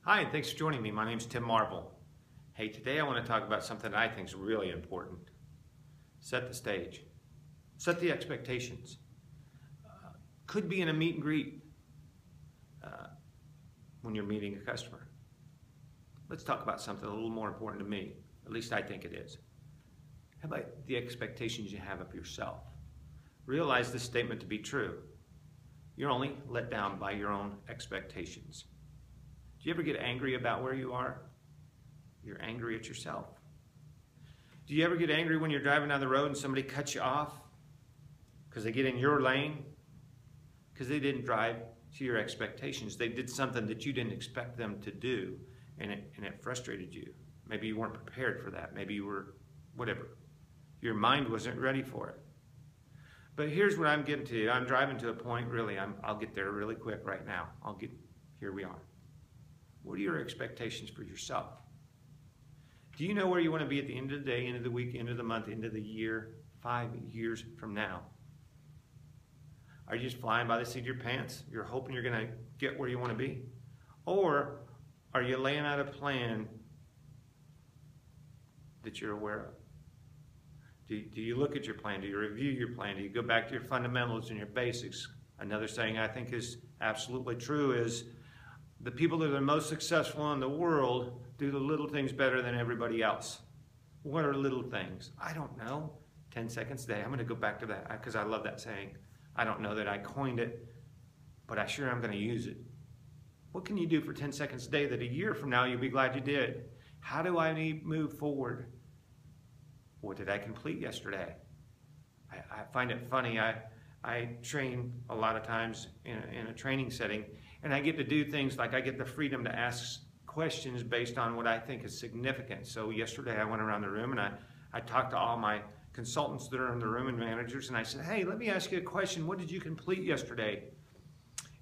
Hi, and thanks for joining me. My name's Tim Marble. Hey, today I want to talk about something that I think is really important. Set the stage. Set the expectations. Could be in a meet and greet when you're meeting a customer. Let's talk about something a little more important to me. At least I think it is. How about the expectations you have of yourself? Realize this statement to be true. You're only let down by your own expectations. Do you ever get angry about where you are? You're angry at yourself. Do you ever get angry when you're driving down the road and somebody cuts you off because they get in your lane? Because they didn't drive to your expectations. They did something that you didn't expect them to do, and it frustrated you. Maybe you weren't prepared for that. Maybe you were, whatever. Your mind wasn't ready for it. But here's what I'm getting to. I'm driving to a point, really, I'll get there really quick right now. Here we are. What are your expectations for yourself? Do you know where you want to be at the end of the day, end of the week, end of the month, end of the year, 5 years from now? Are you just flying by the seat of your pants? You're hoping you're going to get where you want to be? Or are you laying out a plan that you're aware of? Do you look at your plan? Do you review your plan? Do you go back to your fundamentals and your basics? Another saying I think is absolutely true is the people that are the most successful in the world do the little things better than everybody else. What are little things? I don't know. 10 seconds a day. I'm going to go back to that because I love that saying. I don't know that I coined it, but I sure am going to use it. What can you do for 10 seconds a day that a year from now you'll be glad you did? How do I move forward? What did I complete yesterday? I find it funny. I train a lot of times in a training setting, and I get to do things like I get the freedom to ask questions based on what I think is significant. So yesterday I went around the room and I talked to all my consultants that are in the room and managers, and I said, hey, let me ask you a question. What did you complete yesterday?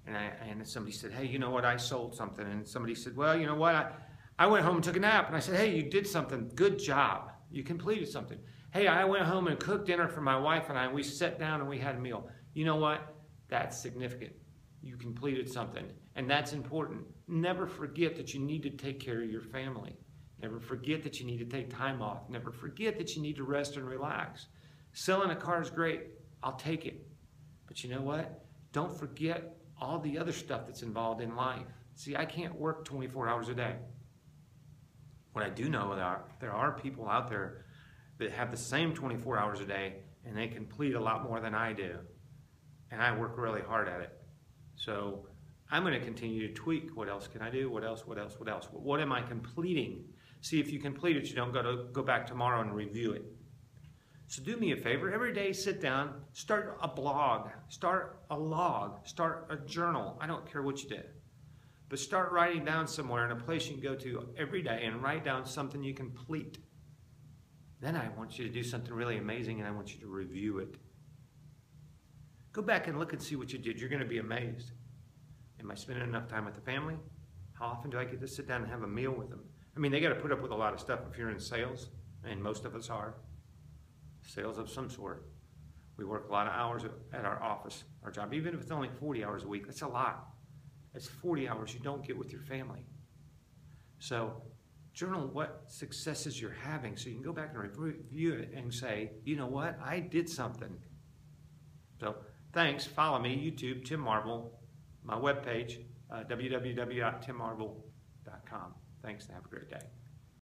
And somebody said, hey, you know what, I sold something. And somebody said, well, you know what, I went home and took a nap. And I said, hey, you did something. Good job. You completed something. Hey, I went home and cooked dinner for my wife and I. We sat down and we had a meal. You know what? That's significant. You completed something. And that's important. Never forget that you need to take care of your family. Never forget that you need to take time off. Never forget that you need to rest and relax. Selling a car is great. I'll take it. But you know what? Don't forget all the other stuff that's involved in life. See, I can't work 24 hours a day. What I do know there are people out there that have the same 24 hours a day and they complete a lot more than I do. And I work really hard at it. So I'm going to continue to tweak. What else can I do? What else? What else? What else? What am I completing? See, if you complete it, you don't go back tomorrow and review it. So do me a favor. Every day, sit down, start a blog, start a log, start a journal. I don't care what you did. But start writing down somewhere in a place you can go to every day and write down something you complete. Then I want you to do something really amazing and I want you to review it. Go back and look and see what you did. You're going to be amazed. Am I spending enough time with the family? How often do I get to sit down and have a meal with them? I mean, they got to put up with a lot of stuff if you're in sales, and most of us are. Sales of some sort. We work a lot of hours at our office, our job. Even if it's only 40 hours a week, that's a lot. That's 40 hours you don't get with your family. So journal what successes you're having so you can go back and review it and say, you know what, I did something. So thanks. Follow me, YouTube, Tim Marble, my webpage, www.timmarble.com. Thanks and have a great day.